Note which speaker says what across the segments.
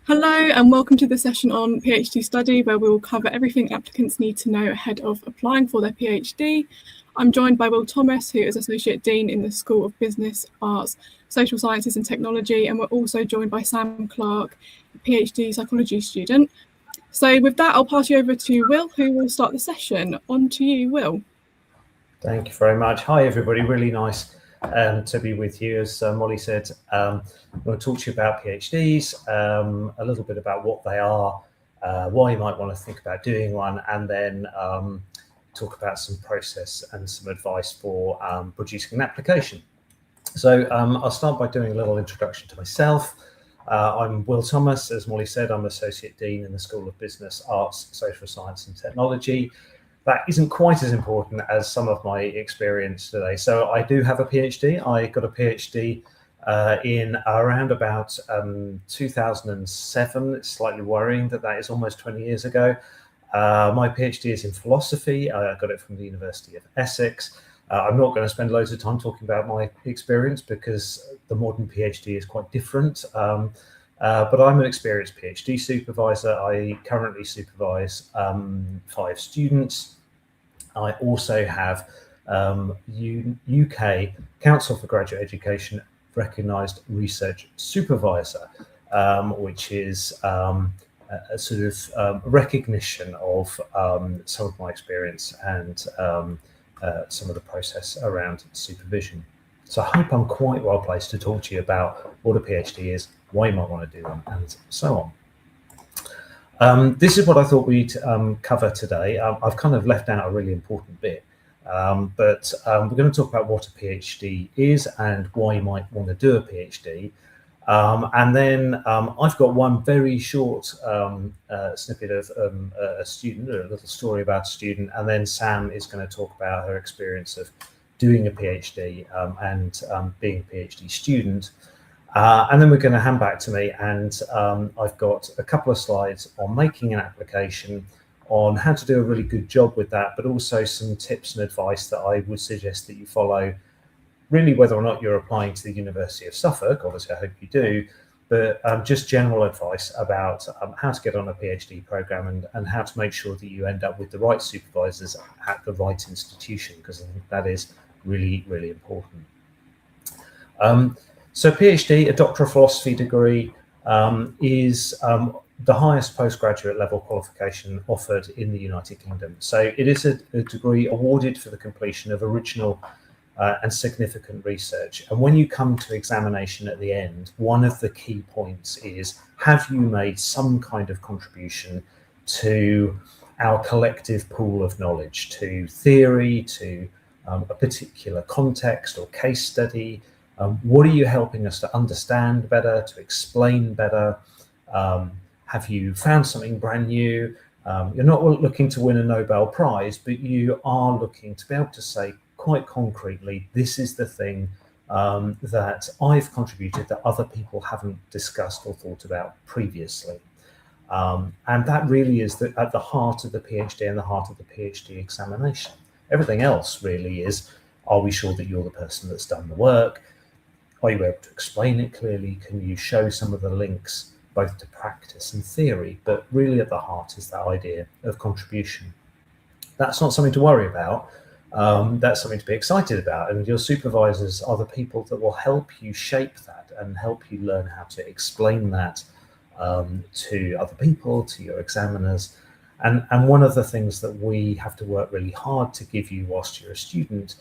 Speaker 1: Hello and welcome to the session on PhD study, where we will cover everything applicants need to know ahead of applying for their PhD. I'm joined by Will Thomas, who is Associate Dean in the School of Business, Arts, Social Sciences and Technology, and we're also joined by Sam Clark, a PhD psychology student. So with that, I'll pass you over to Will, who will start the session. On to you, Will.
Speaker 2: Thank you very much. Hi everybody, really nice to be with you. As Molly said, I'm going to talk to you about PhDs, a little bit about what they are, why you might want to think about doing one, and then talk about some process and some advice for producing an application. So I'll start by doing a little introduction to myself. I'm Will Thomas. As Molly said, I'm Associate Dean in the School of Business, Arts, Social Science and Technology. That isn't quite as important as some of my experience today. So I do have a PhD. I got a PhD in around about 2007. It's slightly worrying that is almost 20 years ago. My PhD is in philosophy. I got it from the University of Essex. I'm not going to spend loads of time talking about my experience because the modern PhD is quite different. But I'm an experienced PhD supervisor. I currently supervise 5 students. I also have UK Council for Graduate Education recognised research supervisor, which is a sort of recognition of some of my experience and some of the process around supervision. So I hope I'm quite well placed to talk to you about what a PhD is, why you might want to do one, and so on. This is what I thought we'd cover today. I've kind of left out a really important bit, but we're going to talk about what a PhD is and why you might want to do a PhD. And then I've got one very short snippet of a student, a little story about a student, and then Sam is going to talk about her experience of doing a PhD and being a PhD student. And then we're going to hand back to me, and I've got a couple of slides on making an application, on how to do a really good job with that, but also some tips and advice that I would suggest that you follow, really whether or not you're applying to the University of Suffolk. Obviously I hope you do, but just general advice about how to get on a PhD programme and how to make sure that you end up with the right supervisors at the right institution, because I think that is really, really important. So PhD, a doctoral philosophy degree, is the highest postgraduate level qualification offered in the United Kingdom. So it is a degree awarded for the completion of original and significant research. And when you come to examination at the end, one of the key points is, have you made some kind of contribution to our collective pool of knowledge, to theory, to a particular context or case study? What are you helping us to understand better, to explain better? Have you found something brand new? You're not looking to win a Nobel Prize, but you are looking to be able to say quite concretely, this is the thing that I've contributed that other people haven't discussed or thought about previously. And that really is at the heart of the PhD and the heart of the PhD examination. Everything else really is, are we sure that you're the person that's done the work? Are you able to explain it clearly? Can you show some of the links both to practice and theory? But really at the heart is that idea of contribution. That's not something to worry about. That's something to be excited about. And your supervisors are the people that will help you shape that and help you learn how to explain that to other people, to your examiners. And one of the things that we have to work really hard to give you whilst you're a student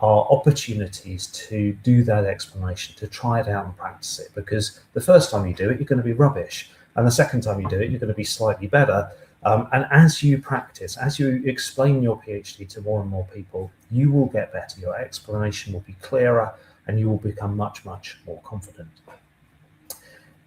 Speaker 2: are opportunities to do that explanation, to try it out and practice it, because the first time you do it, you're going to be rubbish. And the second time you do it, you're going to be slightly better. And as you practice, as you explain your PhD to more and more people, you will get better. Your explanation will be clearer and you will become much, much more confident.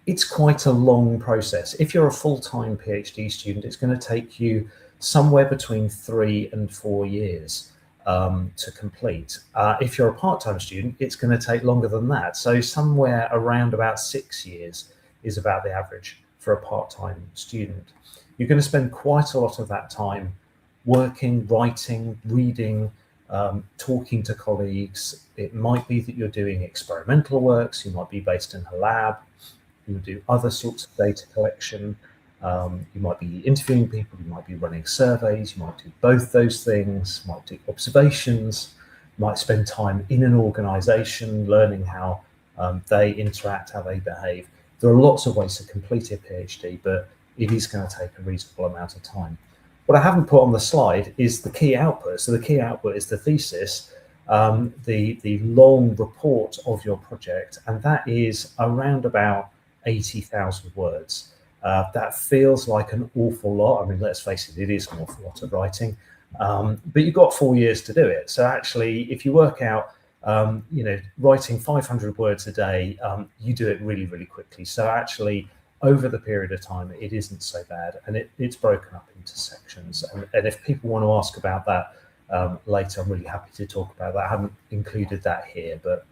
Speaker 2: It's quite a long process. If you're a full-time PhD student, it's going to take you somewhere between 3 and 4 years to complete. If you're a part-time student, it's going to take longer than that. So somewhere around about 6 years is about the average for a part-time student. You're going to spend quite a lot of that time working, writing, reading, talking to colleagues. It might be that you're doing experimental works. You might be based in a lab. You'll do other sorts of data collection. You might be interviewing people, you might be running surveys, you might do both those things, you might do observations, you might spend time in an organisation learning how they interact, how they behave. There are lots of ways to complete a PhD, but it is going to take a reasonable amount of time. What I haven't put on the slide is the key output. So the key output is the thesis, the long report of your project, and that is around about 80,000 words. That feels like an awful lot. I mean, let's face it, it is an awful lot of writing, but you've got 4 years to do it. So actually, if you work out, writing 500 words a day, you do it really, really quickly. So actually, over the period of time, it isn't so bad, and it's broken up into sections. And if people want to ask about that later, I'm really happy to talk about that. I haven't included that here, but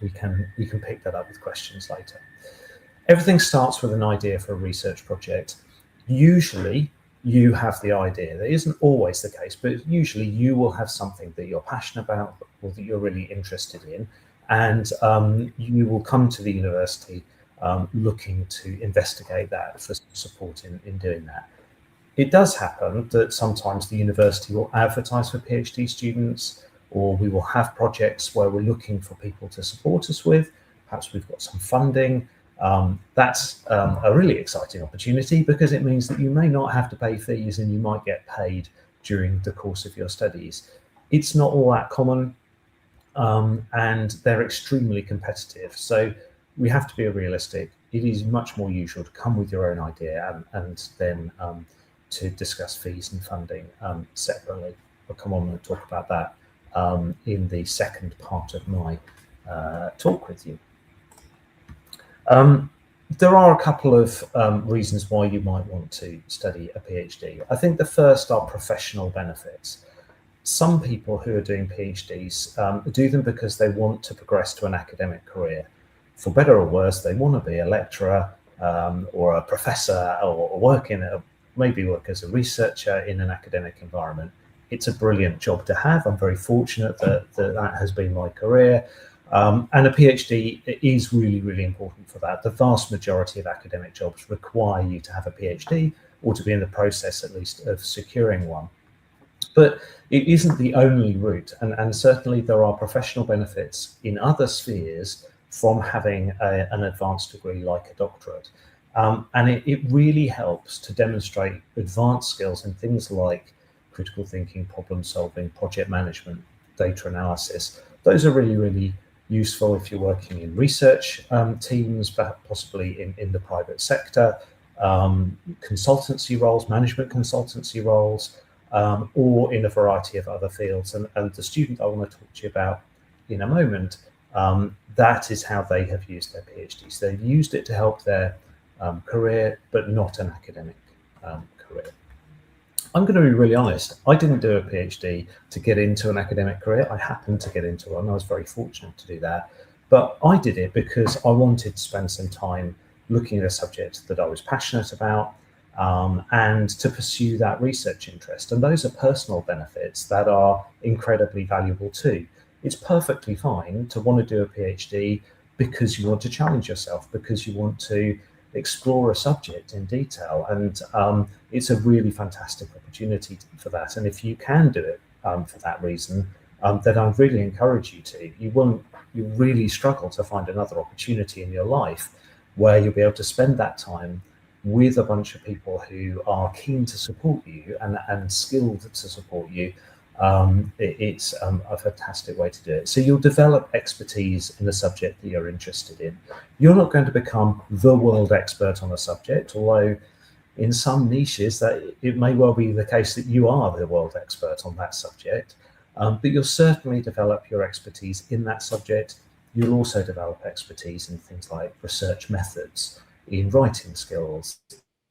Speaker 2: we can pick that up with questions later. Everything starts with an idea for a research project. Usually you have the idea. That isn't always the case, but usually you will have something that you're passionate about or that you're really interested in, and you will come to the university looking to investigate that for support in doing that. It does happen that sometimes the university will advertise for PhD students, or we will have projects where we're looking for people to support us with. Perhaps we've got some funding. That's a really exciting opportunity, because it means that you may not have to pay fees and you might get paid during the course of your studies. It's not all that common, and they're extremely competitive. So we have to be realistic. It is much more usual to come with your own idea and then to discuss fees and funding separately. I'll come on and talk about that in the second part of my talk with you. There are a couple of reasons why you might want to study a PhD. I think the first are professional benefits. Some people who are doing PhDs do them because they want to progress to an academic career. For better or worse, they want to be a lecturer or a professor, or maybe work as a researcher in an academic environment. It's a brilliant job to have. I'm very fortunate that has been my career. And a PhD is really, really important for that. The vast majority of academic jobs require you to have a PhD, or to be in the process at least of securing one. But it isn't the only route, and certainly there are professional benefits in other spheres from having an advanced degree like a doctorate. And it really helps to demonstrate advanced skills in things like critical thinking, problem solving, project management, data analysis. Those are really, really useful if you're working in research teams, but possibly in the private sector, consultancy roles, management consultancy roles, or in a variety of other fields. And the student I want to talk to you about in a moment, that is how they have used their PhDs. They've used it to help their career, but not an academic career. I'm going to be really honest. I didn't do a PhD to get into an academic career. I happened to get into one. I was very fortunate to do that. But I did it because I wanted to spend some time looking at a subject that I was passionate about, and to pursue that research interest. And those are personal benefits that are incredibly valuable too. It's perfectly fine to want to do a PhD because you want to challenge yourself, because you want to explore a subject in detail, and it's a really fantastic opportunity for that. And if you can do it for that reason, then I really encourage you to. You really struggle to find another opportunity in your life where you'll be able to spend that time with a bunch of people who are keen to support you and skilled to support you. It's a fantastic way to do it. So you'll develop expertise in the subject that you're interested in. You're not going to become the world expert on a subject, although in some niches that it may well be the case that you are the world expert on that subject, but you'll certainly develop your expertise in that subject. You'll also develop expertise in things like research methods, in writing skills,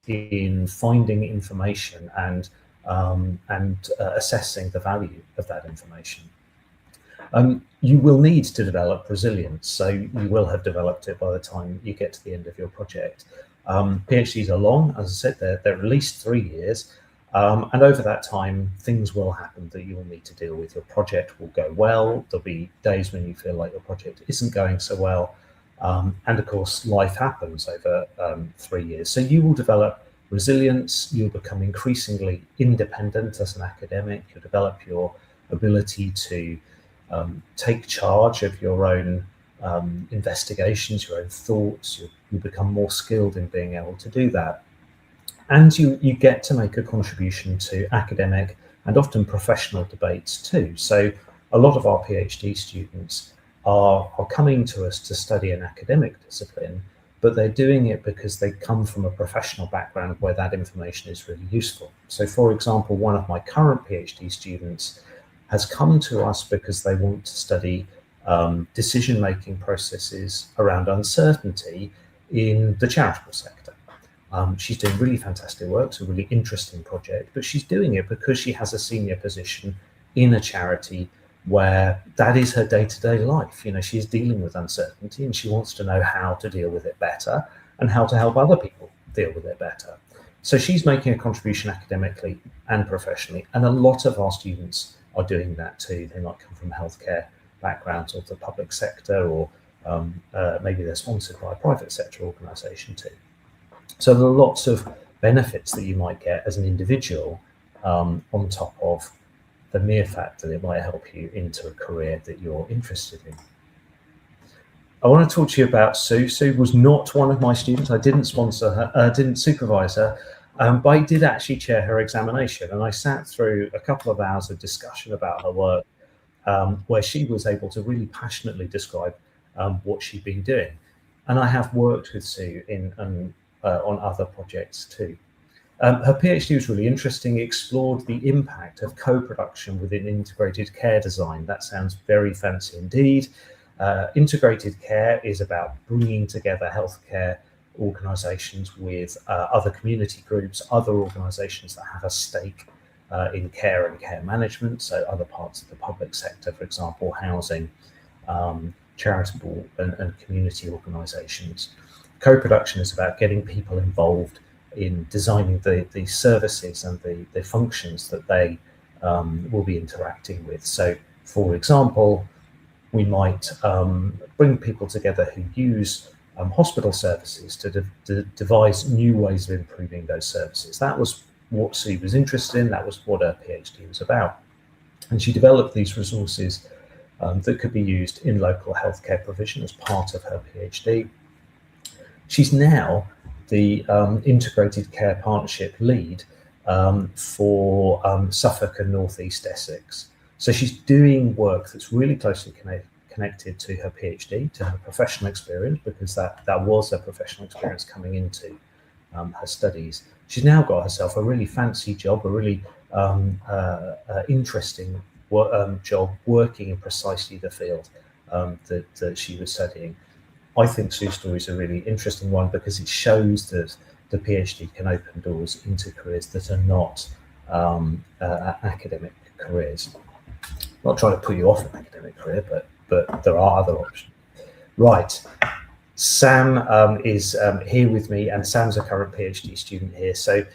Speaker 2: in finding information and assessing the value of that information. You will need to develop resilience, so you will have developed it by the time you get to the end of your project. PhDs are long, as I said, they're at least 3 years, and over that time, things will happen that you will need to deal with. Your project will go well. There'll be days when you feel like your project isn't going so well, And of course, life happens over 3 years. So you will develop resilience, you'll become increasingly independent as an academic, you'll develop your ability to take charge of your own investigations, your own thoughts, you become more skilled in being able to do that. And you get to make a contribution to academic and often professional debates too. So a lot of our PhD students are coming to us to study an academic discipline, but they're doing it because they come from a professional background where that information is really useful. So for example, one of my current PhD students has come to us because they want to study decision-making processes around uncertainty in the charitable sector. She's doing really fantastic work, it's a really interesting project, but she's doing it because she has a senior position in a charity where that is her day-to-day life. You know, she's dealing with uncertainty and she wants to know how to deal with it better and how to help other people deal with it better. So she's making a contribution academically and professionally, and a lot of our students are doing that too. They might come from healthcare backgrounds or the public sector, or maybe they're sponsored by a private sector organisation too. So there are lots of benefits that you might get as an individual on top of the mere fact that it might help you into a career that you're interested in. I want to talk to you about Sue. Sue was not one of my students. I didn't sponsor her, didn't supervise her, but I did actually chair her examination, and I sat through a couple of hours of discussion about her work, where she was able to really passionately describe what she'd been doing. And I have worked with Sue on other projects too. Her PhD was really interesting. It explored the impact of co-production within integrated care design. That sounds very fancy indeed. Integrated care is about bringing together healthcare organisations with other community groups, other organisations that have a stake in care and care management, so other parts of the public sector, for example, housing, charitable and community organisations. Co-production is about getting people involved in designing the services and the functions that they will be interacting with. So, for example, we might bring people together who use hospital services to devise new ways of improving those services. That was what Sue was interested in. That was what her PhD was about. And she developed these resources that could be used in local healthcare provision as part of her PhD. She's now the Integrated Care Partnership lead for Suffolk and North East Essex. So she's doing work that's really closely connected to her PhD, to her professional experience, because that was her professional experience coming into her studies. She's now got herself a really fancy job, a really interesting job working in precisely the field that she was studying. I think Sue's story is a really interesting one because it shows that the PhD can open doors into careers that are not academic careers. I'm not trying to put you off an academic career, but there are other options. Right, Sam is here with me, and Sam's a current PhD student here, so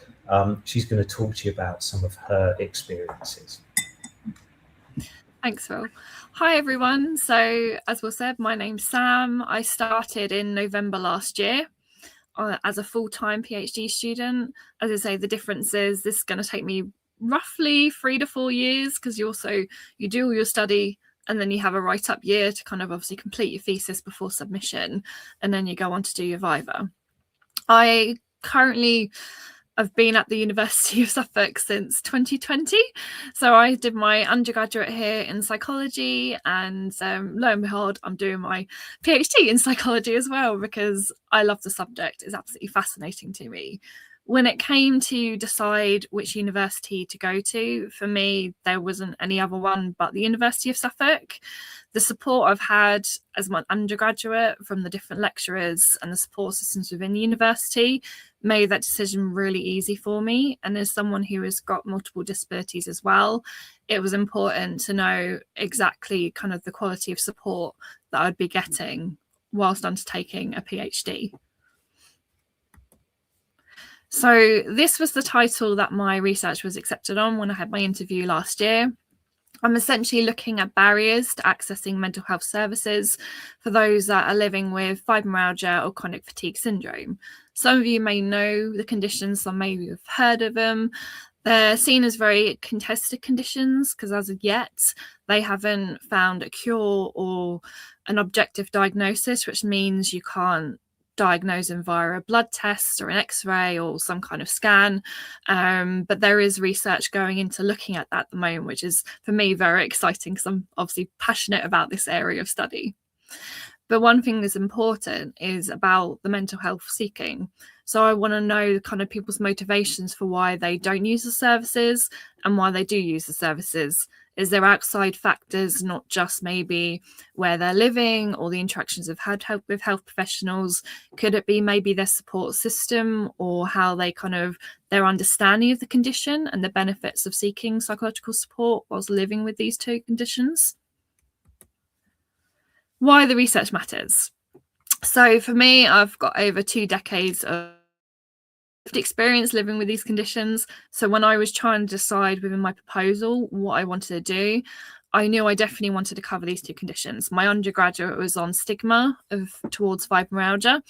Speaker 2: she's going to talk to you about some of her experiences.
Speaker 3: Thanks, Phil. Hi, everyone. So, as Will said, my name's Sam. I started in November last year as a full-time PhD student. As I say, the difference is this is going to take me roughly 3 to 4 years because you do all your study and then you have a write-up year to kind of obviously complete your thesis before submission, and then you go on to do your viva. I've been at the University of Suffolk since 2020. So I did my undergraduate here in psychology, and lo and behold, I'm doing my PhD in psychology as well because I love the subject. It's absolutely fascinating to me. When it came to decide which university to go to, for me, there wasn't any other one but the University of Suffolk. The support I've had as my undergraduate from the different lecturers and the support systems within the university made that decision really easy for me. And as someone who has got multiple disabilities as well, it was important to know exactly kind of the quality of support that I'd be getting whilst undertaking a PhD. So this was the title that my research was accepted on when I had my interview last year. I'm essentially looking at barriers to accessing mental health services for those that are living with fibromyalgia or chronic fatigue syndrome. Some of you may know the conditions, some may have heard of them. They're seen as very contested conditions because as of yet, they haven't found a cure or an objective diagnosis, which means you can't diagnose them via a blood test or an X-ray or some kind of scan. But there is research going into looking at that at the moment, which is for me very exciting because I'm obviously passionate about this area of study. But one thing that's important is about the mental health seeking. So I want to know kind of people's motivations for why they don't use the services and why they do use the services. Is there outside factors, not just maybe where they're living or the interactions they've had with health professionals? Could it be maybe their support system or how they kind of their understanding of the condition and the benefits of seeking psychological support whilst living with these two conditions? Why the research matters. So for me, I've got over 2 decades of experience living with these conditions. So when I was trying to decide within my proposal what I wanted to do, I knew I definitely wanted to cover these two conditions. My undergraduate was on stigma towards fibromyalgia.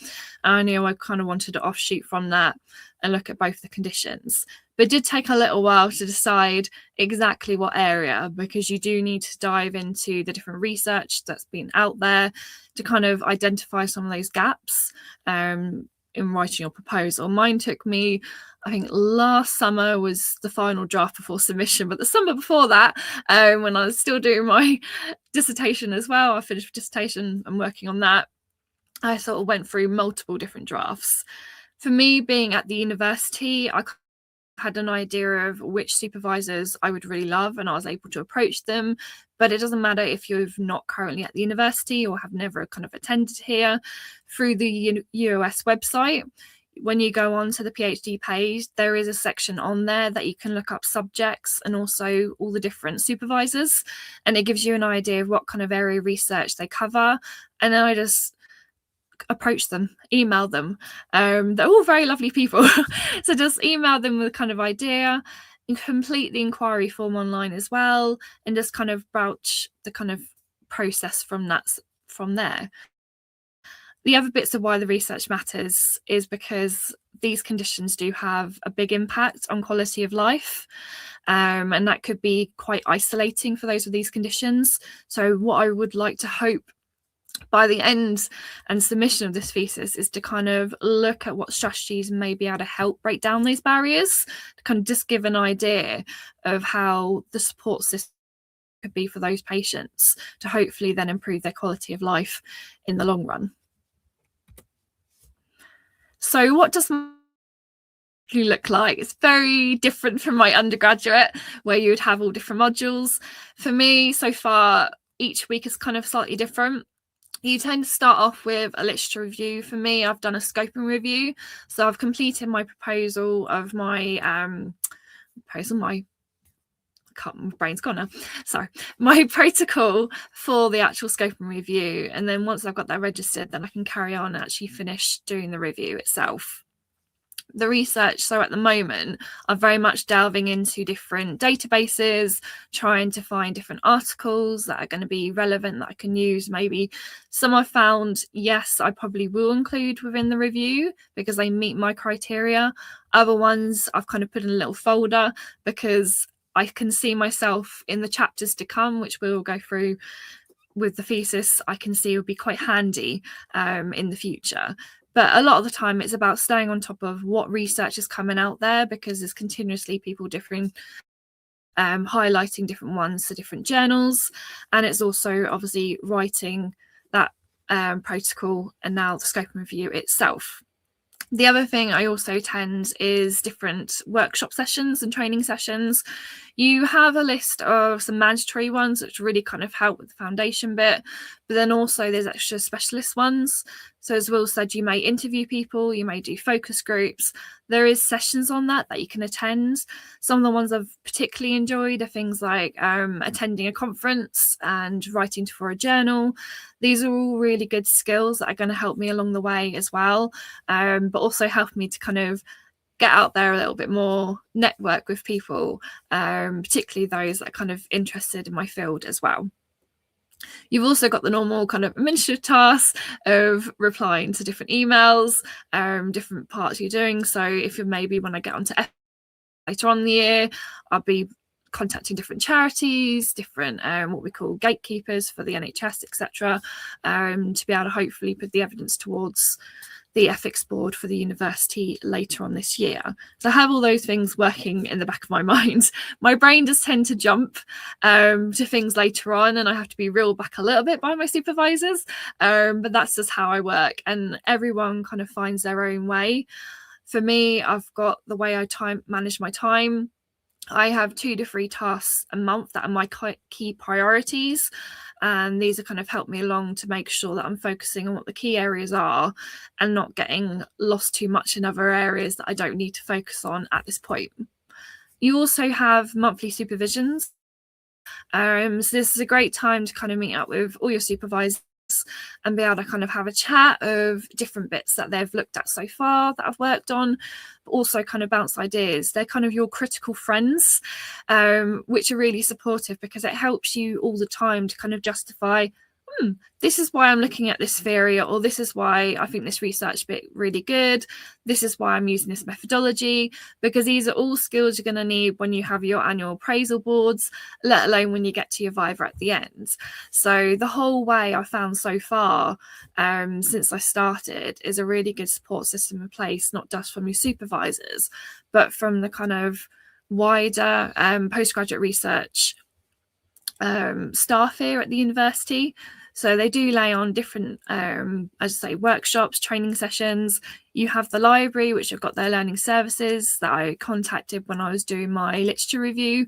Speaker 3: I knew I kind of wanted to offshoot from that and look at both the conditions. But it did take a little while to decide exactly what area, because you do need to dive into the different research that's been out there to kind of identify some of those gaps in writing your proposal. Mine took me, I think last summer was the final draft before submission, but the summer before that, when I was still doing my dissertation as well, I finished dissertation and working on that, I sort of went through multiple different drafts. For me, being at the university, I had an idea of which supervisors I would really love, and I was able to approach them. But it doesn't matter if you're not currently at the university or have never kind of attended here. Through the UOS website, when you go on to the PhD page, there is a section on there that you can look up subjects and also all the different supervisors, and it gives you an idea of what kind of area of research they cover. And then I just approach them, email them. They're all very lovely people. So just email them with a kind of idea and complete the inquiry form online as well, and just kind of broach the kind of process from there. The other bits of why the research matters is because these conditions do have a big impact on quality of life, and that could be quite isolating for those with these conditions. So what I would like to hope by the end and submission of this thesis is to kind of look at what strategies may be able to help break down these barriers, to kind of just give an idea of how the support system could be for those patients to hopefully then improve their quality of life in the long run. So what does look like? It's very different from my undergraduate, where you would have all different modules. For me, so far, each week is kind of slightly different. You tend to start off with a literature review. For me, I've done a scoping review. So I've completed my proposal of my my brain's gone now. Sorry, my protocol for the actual scoping review. And then once I've got that registered, then I can carry on and actually finish doing the review itself. The research, so at the moment, I'm very much delving into different databases, trying to find different articles that are going to be relevant that I can use. Maybe some I found, yes, I probably will include within the review because they meet my criteria. Other ones I've kind of put in a little folder because I can see myself in the chapters to come, which we'll go through with the thesis. I can see will be quite handy in the future. But a lot of the time it's about staying on top of what research is coming out there, because there's continuously people highlighting different ones to different journals. And it's also obviously writing that protocol and now the scope and review itself. The other thing I also attend is different workshop sessions and training sessions. You have a list of some mandatory ones which really kind of help with the foundation bit, but then also there's extra specialist ones. So as Will said, you may interview people, you may do focus groups. There is sessions on that you can attend. Some of the ones I've particularly enjoyed are things like attending a conference and writing for a journal. These are all really good skills that are going to help me along the way as well, but also help me to kind of get out there a little bit more, network with people, particularly those that are kind of interested in my field as well. You've also got the normal kind of administrative tasks of replying to different emails, different parts you're doing. So if you're maybe when I get onto later on in the year, I'll be contacting different charities, different what we call gatekeepers for the NHS, etc., to be able to hopefully put the evidence towards the ethics board for the university later on this year. So I have all those things working in the back of my mind. My brain does tend to jump to things later on, and I have to be reeled back a little bit by my supervisors, but that's just how I work, and everyone kind of finds their own way. For me, I've got the way I manage my time. I have 2 to 3 tasks a month that are my key priorities, and these are kind of helped me along to make sure that I'm focusing on what the key areas are and not getting lost too much in other areas that I don't need to focus on at this point. You also have monthly supervisions. So this is a great time to kind of meet up with all your supervisors and be able to kind of have a chat of different bits that they've looked at so far that I've worked on, but also kind of bounce ideas. They're kind of your critical friends, which are really supportive because it helps you all the time to kind of justify, this is why I'm looking at this theory, or this is why I think this research bit really good. This is why I'm using this methodology, because these are all skills you're going to need when you have your annual appraisal boards, let alone when you get to your Viva at the end. So the whole way I found so far since I started is a really good support system in place, not just from your supervisors, but from the kind of wider postgraduate research staff here at the university. So they do lay on different, as I say, workshops, training sessions. You have the library, which have got their learning services that I contacted when I was doing my literature review.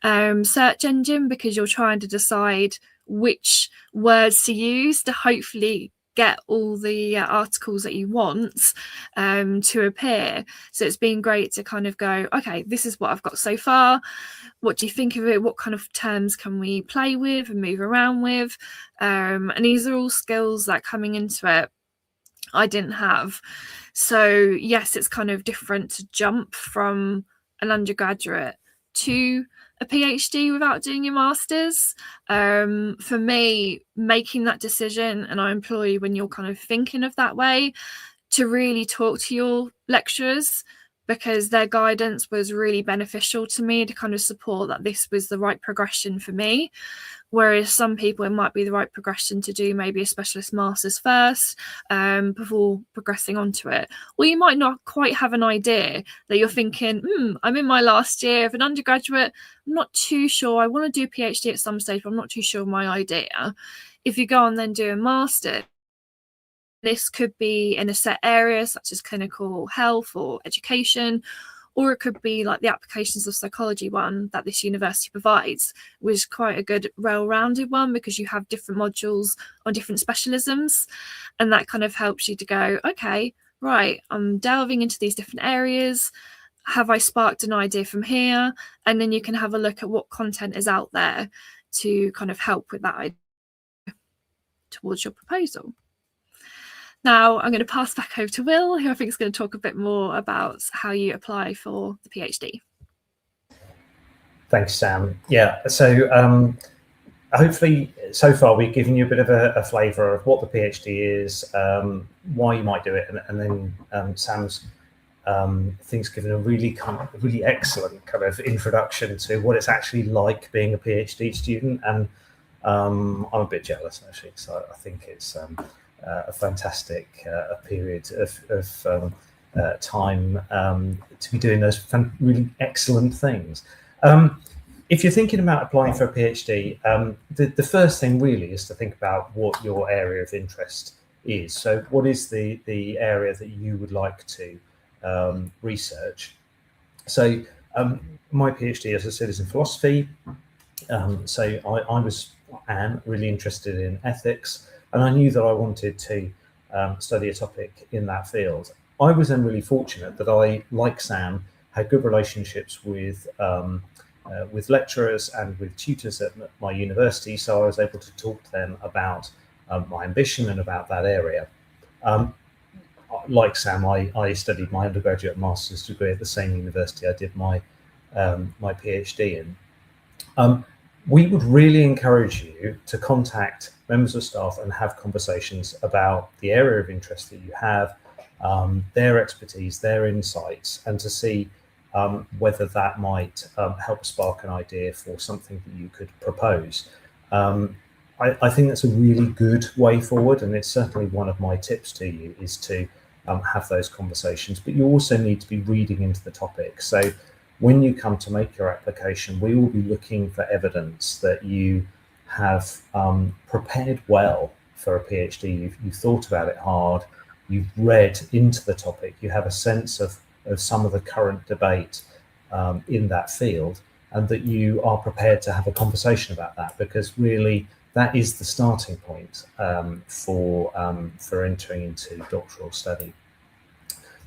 Speaker 3: Search engine, because you're trying to decide which words to use to hopefully get all the articles that you want to appear. So it's been great to kind of go, okay, this is what I've got so far. What do you think of it? What kind of terms can we play with and move around with? And these are all skills that coming into it I didn't have. So yes, it's kind of different to jump from an undergraduate to a PhD without doing your master's. For me, making that decision, and I implore you when you're kind of thinking of that way, to really talk to your lecturers, because their guidance was really beneficial to me to kind of support that this was the right progression for me. Whereas some people, it might be the right progression to do maybe a specialist master's first before progressing onto it. Or you might not quite have an idea that you're thinking, I'm in my last year of an undergraduate, I'm not too sure, I want to do a PhD at some stage, but I'm not too sure of my idea. If you go and then do a master, this could be in a set area such as clinical health or education, or it could be like the applications of psychology one that this university provides, which is quite a good well-rounded one because you have different modules on different specialisms, and that kind of helps you to go, okay, right, I'm delving into these different areas. Have I sparked an idea from here? And then you can have a look at what content is out there to kind of help with that idea towards your proposal. Now I'm going to pass back over to Will, who I think is going to talk a bit more about how you apply for the PhD.
Speaker 2: Thanks, Sam. Yeah, so hopefully so far we've given you a bit of a flavour of what the PhD is, why you might do it, and then Sam's things given a really excellent kind of introduction to what it's actually like being a PhD student, and I'm a bit jealous actually, so I think it's a fantastic period of time to be doing those really excellent things. If you're thinking about applying for a PhD, the first thing really is to think about what your area of interest is. So what is the area that you would like to research? So my PhD, as I said, is in philosophy. So I am really interested in ethics, and I knew that I wanted to study a topic in that field. I was then really fortunate that I, like Sam, had good relationships with lecturers and with tutors at my university, so I was able to talk to them about my ambition and about that area. like Sam, I studied my undergraduate master's degree at the same university I did my my PhD in. We would really encourage you to contact members of staff and have conversations about the area of interest that you have, their expertise, their insights, and to see whether that might help spark an idea for something that you could propose. I think that's a really good way forward, and it's certainly one of my tips to you is to have those conversations. But you also need to be reading into the topic. So when you come to make your application, we will be looking for evidence that you have prepared well for a PhD. You've thought about it hard, you've read into the topic, you have a sense of some of the current debate in that field, and that you are prepared to have a conversation about that, because really that is the starting point for entering into doctoral study.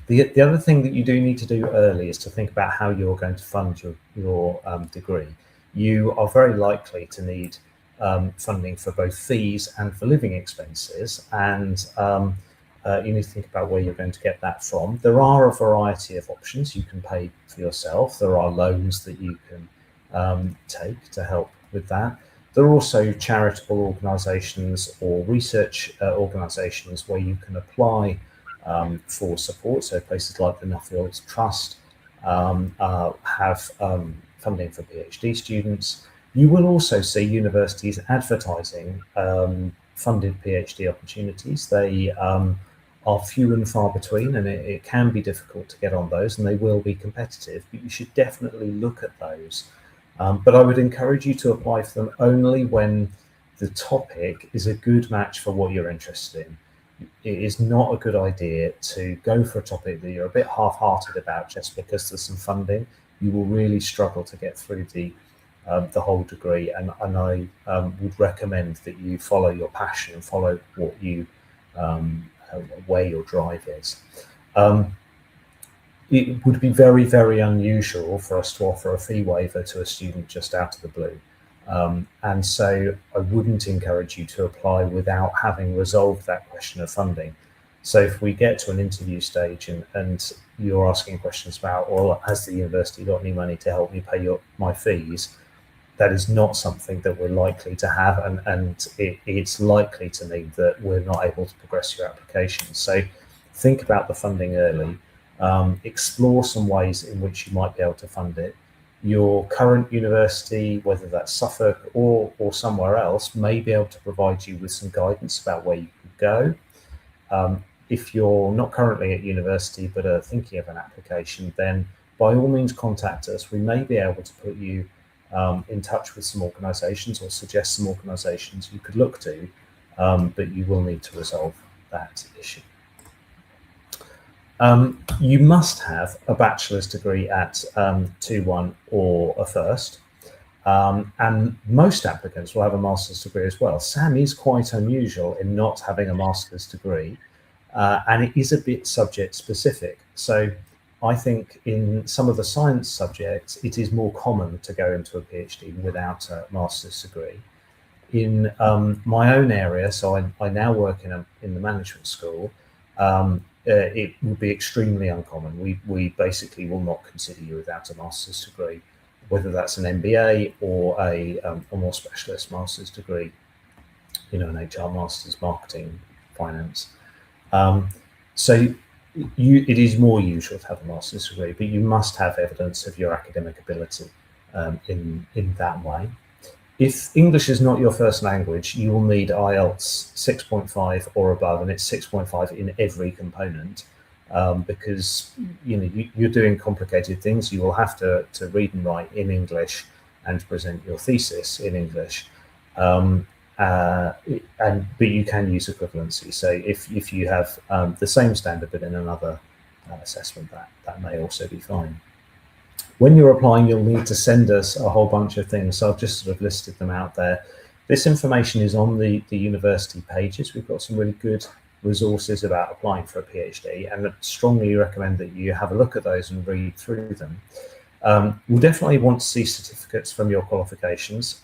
Speaker 2: The other thing that you do need to do early is to think about how you're going to fund your degree. You are very likely to need funding for both fees and for living expenses, and you need to think about where you're going to get that from. There are a variety of options. You can pay for yourself. There are loans that you can take to help with that. There are also charitable organisations or research organisations where you can apply for support. So places like the Nuffield Trust have funding for PhD students. You will also see universities advertising funded PhD opportunities. They are few and far between, and it can be difficult to get on those, and they will be competitive, but you should definitely look at those. But I would encourage you to apply for them only when the topic is a good match for what you're interested in. It is not a good idea to go for a topic that you're a bit half-hearted about just because there's some funding. You will really struggle to get through the whole degree, and I would recommend that you follow your passion and follow what you where your drive is. It would be very, very unusual for us to offer a fee waiver to a student just out of the blue. And so I wouldn't encourage you to apply without having resolved that question of funding. So if we get to an interview stage and you're asking questions about, well, has the university got any money to help me pay my fees? That is not something that we're likely to have, and it's likely to mean that we're not able to progress your application. So think about the funding early. Explore some ways in which you might be able to fund it. Your current university, whether that's Suffolk or somewhere else, may be able to provide you with some guidance about where you could go. If you're not currently at university but are thinking of an application, then by all means contact us. We may be able to put you in touch with some organisations or suggest some organisations you could look to, but you will need to resolve that issue. You must have a bachelor's degree at 2-1 or a first, and most applicants will have a master's degree as well. Sam is quite unusual in not having a master's degree, and it is a bit subject specific. So I think in some of the science subjects, it is more common to go into a PhD without a master's degree. In my own area, so I now work in the management school, it would be extremely uncommon. We basically will not consider you without a master's degree, whether that's an MBA or a more specialist master's degree, an HR master's, marketing, finance. So it is more usual to have a master's degree, but you must have evidence of your academic ability in that way. If English is not your first language, you will need IELTS 6.5 or above, and it's 6.5 in every component, because you're doing complicated things. You will have to read and write in English and present your thesis in English, but you can use equivalency. So if you have the same standard but in another assessment, that may also be fine. When you're applying, you'll need to send us a whole bunch of things. So I've just sort of listed them out there. This information is on the university pages. We've got some really good resources about applying for a PhD, and I strongly recommend that you have a look at those and read through them. We'll definitely want to see certificates from your qualifications.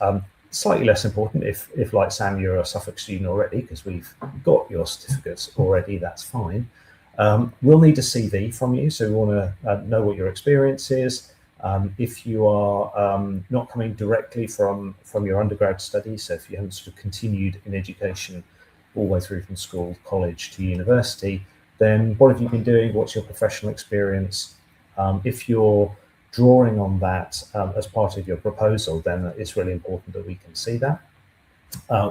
Speaker 2: Slightly less important if like Sam, you're a Suffolk student already, because we've got your certificates already, that's fine. We'll need a CV from you, so we want to know what your experience is. If you are not coming directly from your undergrad studies, so if you haven't sort of continued in education all the way through from school, college to university, then what have you been doing? What's your professional experience? If you're drawing on that as part of your proposal, then it's really important that we can see that.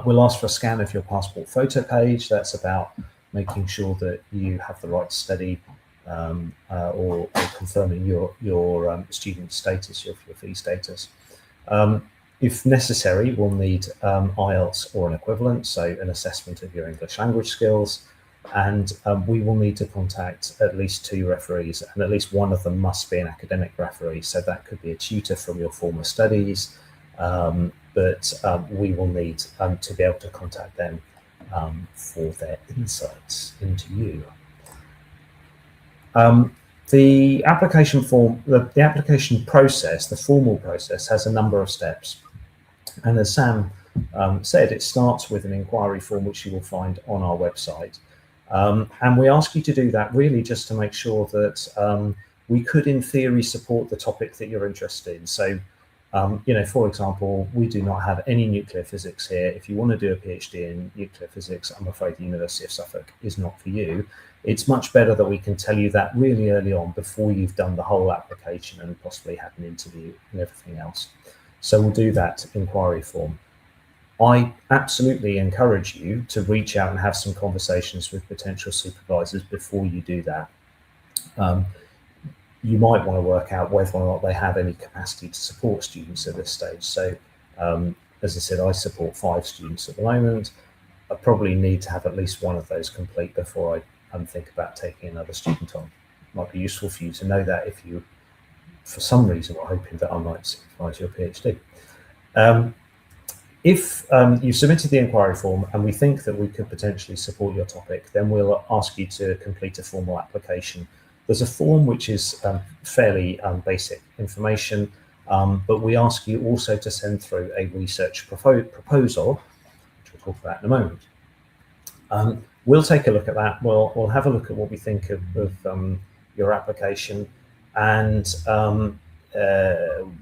Speaker 2: We'll ask for a scan of your passport photo page. That's about making sure that you have the right study or confirming your student status, your fee status. If necessary, we'll need IELTS or an equivalent, so an assessment of your English language skills. And we will need to contact at least 2 referees, and at least one of them must be an academic referee. So that could be a tutor from your former studies, but we will need to be able to contact them for their insights into you. The application form, the application process, the formal process, has a number of steps. And as Sam said, it starts with an inquiry form, which you will find on our website. And we ask you to do that really just to make sure that we could, in theory, support the topic that you're interested in. So, you know, for example, we do not have any nuclear physics here. If you want to do a PhD in nuclear physics, I'm afraid the University of Suffolk is not for you. It's much better that we can tell you that really early on before you've done the whole application and possibly had an interview and everything else. So we'll do that inquiry form. I absolutely encourage you to reach out and have some conversations with potential supervisors before you do that. You might want to work out whether or not they have any capacity to support students at this stage. So, as I said, I support 5 students at the moment. I probably need to have at least one of those complete before I think about taking another student on. It might be useful for you to know that if you, for some reason, are hoping that I might supervise your PhD. If you've submitted the inquiry form and we think that we could potentially support your topic, then we'll ask you to complete a formal application. There's a form which is fairly basic information, but we ask you also to send through a research proposal, which we'll talk about in a moment. We'll take a look at that. We'll have a look at what we think of your application, and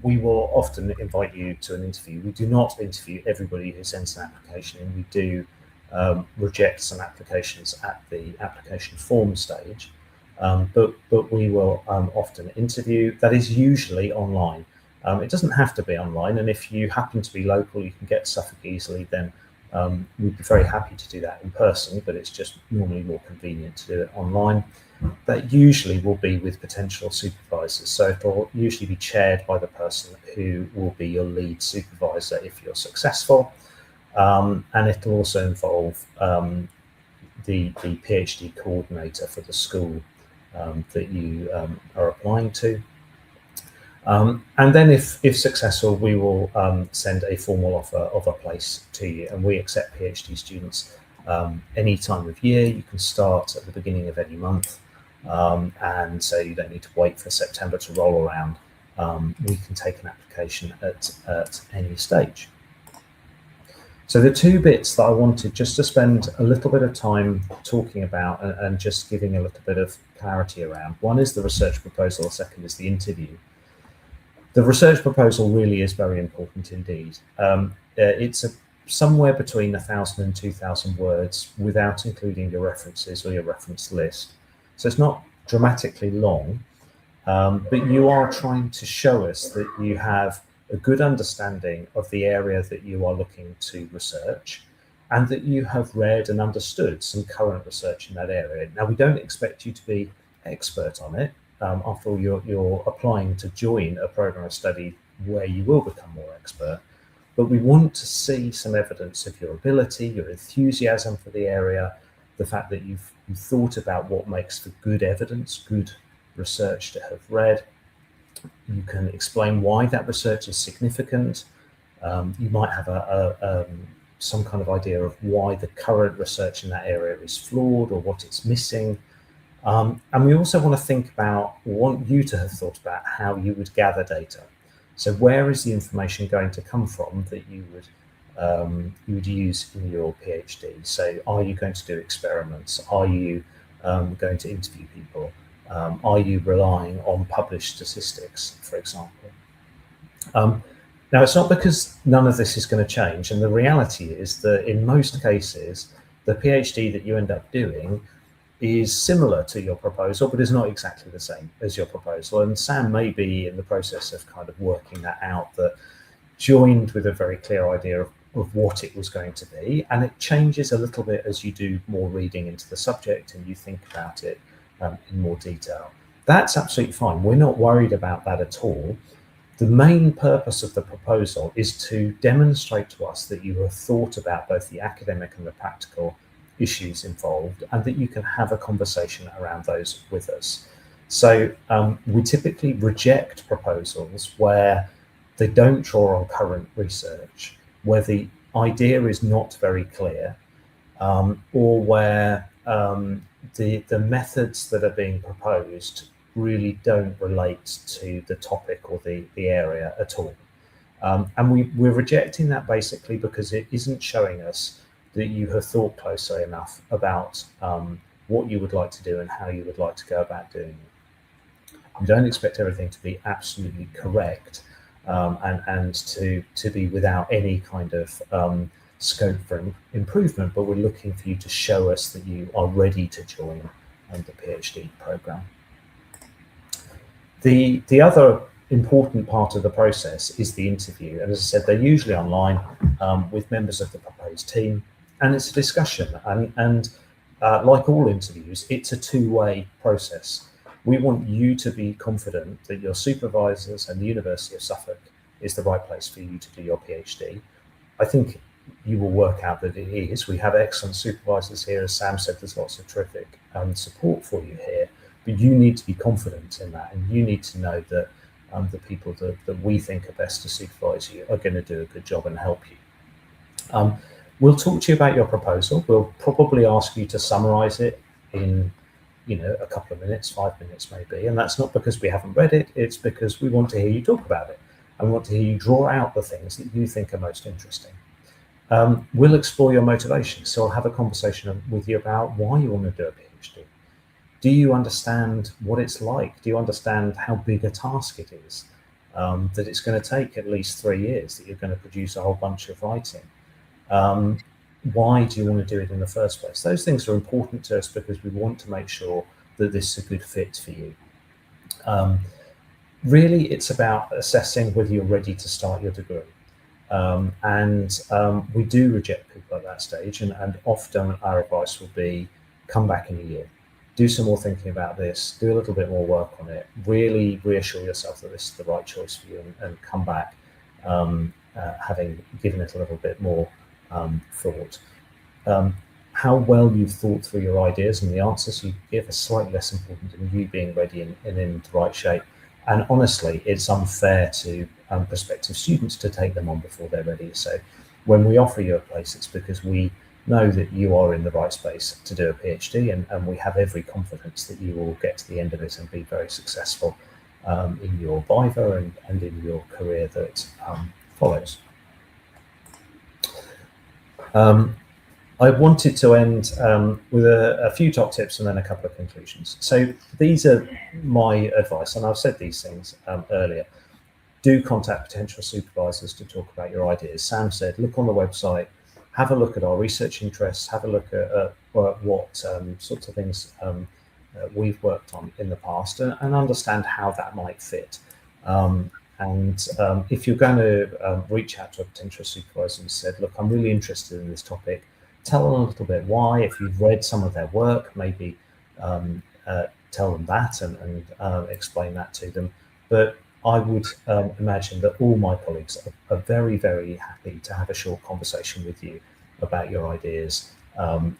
Speaker 2: we will often invite you to an interview. We do not interview everybody who sends an application, and we do reject some applications at the application form stage. But we will often interview. That is usually online. It doesn't have to be online, and if you happen to be local, you can get to Suffolk easily, then we'd be very happy to do that in person, but it's just normally more convenient to do it online. That usually will be with potential supervisors, so it'll usually be chaired by the person who will be your lead supervisor if you're successful, and it'll also involve the PhD coordinator for the school that you are applying to. And then if successful, we will send a formal offer of a place to you, and we accept PhD students any time of year. You can start at the beginning of any month, and so you don't need to wait for September to roll around. We can take an application at any stage. So the 2 bits that I wanted just to spend a little bit of time talking about and just giving a little bit of clarity around. One is the research proposal, the second is the interview. The research proposal really is very important indeed. It's somewhere between 1,000 and 2,000 words without including your references or your reference list. So it's not dramatically long, but you are trying to show us that you have a good understanding of the area that you are looking to research, and that you have read and understood some current research in that area. Now, we don't expect you to be expert on it. After all, you're applying to join a program of study where you will become more expert, but we want to see some evidence of your ability, your enthusiasm for the area, the fact that you've thought about what makes for good evidence, good research to have read. You can explain why that research is significant. You might have some kind of idea of why the current research in that area is flawed or what it's missing. And we also want to think about, want you to have thought about how you would gather data. So where is the information going to come from that you would use in your PhD? So are you going to do experiments? Are you going to interview people? Are you relying on published statistics, for example? Now, it's not because none of this is going to change, and the reality is that in most cases, the PhD that you end up doing is similar to your proposal, but is not exactly the same as your proposal. And Sam may be in the process of kind of working that out, that joined with a very clear idea of what it was going to be. And it changes a little bit as you do more reading into the subject and you think about it in more detail. That's absolutely fine. We're not worried about that at all. The main purpose of the proposal is to demonstrate to us that you have thought about both the academic and the practical issues involved, and that you can have a conversation around those with us. So we typically reject proposals where they don't draw on current research, where the idea is not very clear, or where the methods that are being proposed really don't relate to the topic or the area at all. And we're rejecting that basically because it isn't showing us that you have thought closely enough about what you would like to do and how you would like to go about doing it. We don't expect everything to be absolutely correct and to be without any kind of scope for improvement, but we're looking for you to show us that you are ready to join the PhD program. The other important part of the process is the interview, and as I said, they're usually online with members of the proposed team, and it's a discussion. And like all interviews, it's a two-way process. We want you to be confident that your supervisors and the University of Suffolk is the right place for you to do your PhD. I think you will work out that it is. We have excellent supervisors here. As Sam said, there's lots of terrific support for you here. But you need to be confident in that, and you need to know that the people that we think are best to supervise you are going to do a good job and help you. We'll talk to you about your proposal. We'll probably ask you to summarize it in a couple of minutes, 5 minutes maybe, and that's not because we haven't read it, it's because we want to hear you talk about it and we want to hear you draw out the things that you think are most interesting. We'll explore your motivation, so I'll have a conversation with you about why you want to do a PhD. Do you understand what it's like? Do you understand how big a task it is? That it's going to take at least 3 years, that you're going to produce a whole bunch of writing? Why do you want to do it in the first place? Those things are important to us because we want to make sure that this is a good fit for you. Really, it's about assessing whether you're ready to start your degree. We do reject people at that stage, and often our advice will be, come back in a year. Do some more thinking about this, do a little bit more work on it, really reassure yourself that this is the right choice for you, and come back having given it a little bit more thought. How well you've thought through your ideas and the answers you give are slightly less important than you being ready and in the right shape. And honestly, it's unfair to prospective students to take them on before they're ready. So when we offer you a place, it's because we know that you are in the right space to do a PhD, and we have every confidence that you will get to the end of it and be very successful in your viva and in your career that follows. I wanted to end with a few top tips and then a couple of conclusions. So these are my advice, and I've said these things earlier. Do contact potential supervisors to talk about your ideas. Sam said, look on the website, have a look at our research interests, have a look at what sorts of things we've worked on in the past, and understand how that might fit. If you're going to reach out to a potential supervisor and said, look, I'm really interested in this topic, tell them a little bit why. If you've read some of their work, maybe tell them that and explain that to them. But I would imagine that all my colleagues are very, very happy to have a short conversation with you about your ideas and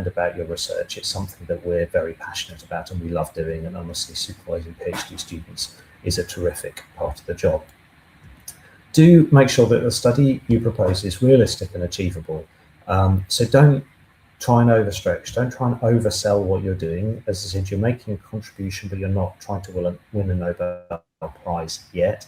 Speaker 2: about your research. It's something that we're very passionate about and we love doing, and honestly, supervising PhD students is a terrific part of the job. Do make sure that the study you propose is realistic and achievable. So don't try and overstretch, don't try and oversell what you're doing. As I said, you're making a contribution, but you're not trying to win a Nobel Prize yet.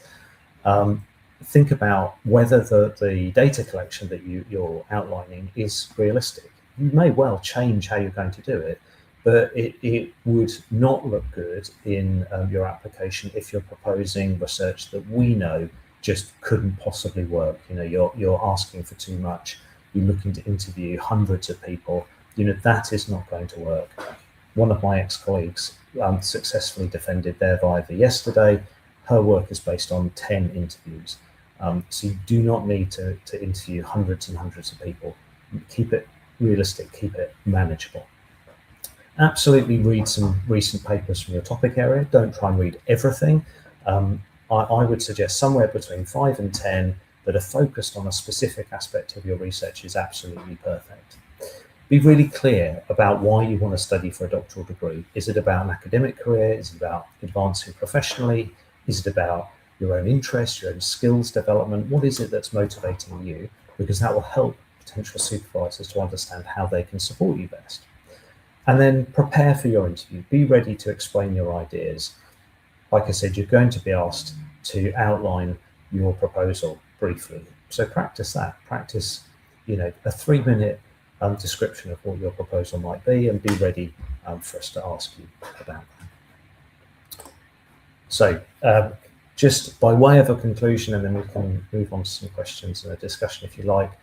Speaker 2: Think about whether the data collection that you're outlining is realistic. You may well change how you're going to do it, but it would not look good in your application if you're proposing research that we know just couldn't possibly work. You know, you're asking for too much. You're looking to interview hundreds of people. You know, that is not going to work. One of my ex-colleagues successfully defended their Viva yesterday. Her work is based on 10 interviews. So you do not need to interview hundreds and hundreds of people. Keep it realistic, keep it manageable. Absolutely read some recent papers from your topic area. Don't try and read everything. I would suggest somewhere between 5 and 10 that are focused on a specific aspect of your research is absolutely perfect. Be really clear about why you want to study for a doctoral degree. Is it about an academic career? Is it about advancing professionally? Is it about your own interests, your own skills development? What is it that's motivating you? Because that will help potential supervisors to understand how they can support you best. And then prepare for your interview. Be ready to explain your ideas. Like I said, you're going to be asked to outline your proposal briefly. So practice that. Practice, you know, a 3-minute description of what your proposal might be, and be ready for us to ask you about that. So just by way of a conclusion, and then we can move on to some questions and a discussion if you like.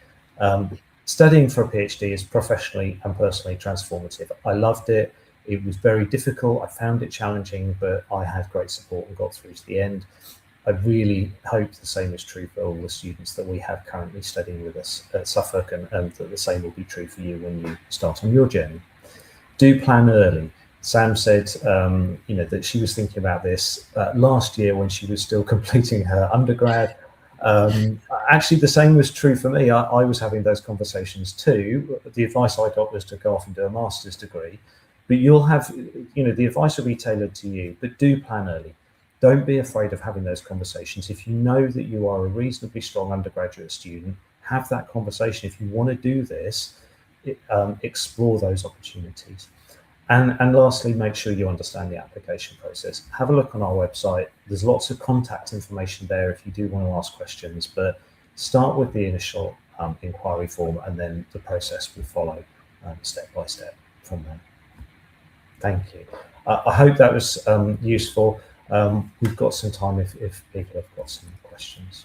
Speaker 2: Studying for a PhD is professionally and personally transformative. I loved it. It was very difficult. I found it challenging, but I had great support and got through to the end. I really hope the same is true for all the students that we have currently studying with us at Suffolk, and that the same will be true for you when you start on your journey. Do plan early. Sam said, you know, that she was thinking about this last year when she was still completing her undergrad. Actually, the same was true for me. I was having those conversations too. The advice I got was to go off and do a master's degree, but you'll have, you know, the advice will be tailored to you, but do plan early. Don't be afraid of having those conversations. If you know that you are a reasonably strong undergraduate student, have that conversation. If you want to do this, explore those opportunities. And lastly, make sure you understand the application process. Have a look on our website. There's lots of contact information there if you do want to ask questions, but start with the initial inquiry form, and then the process will follow step by step from there. Thank you. I hope that was useful. We've got some time if people have got some questions.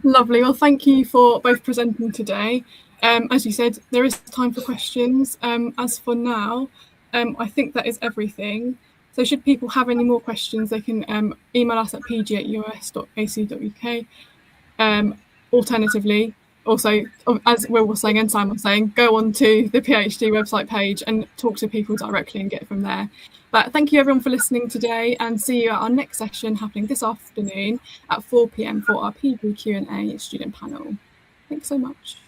Speaker 1: Lovely. Well, thank you for both presenting today. As you said, there is time for questions. As for now, I think that is everything. So should people have any more questions, they can email us at pg@us.ac.uk. Alternatively, also, as Will was saying and Sam was saying, go on to the PhD website page and talk to people directly and get from there. But thank you everyone for listening today, and see you at our next session happening this afternoon at 4 p.m. for our PhD Q&A student panel. Thanks so much.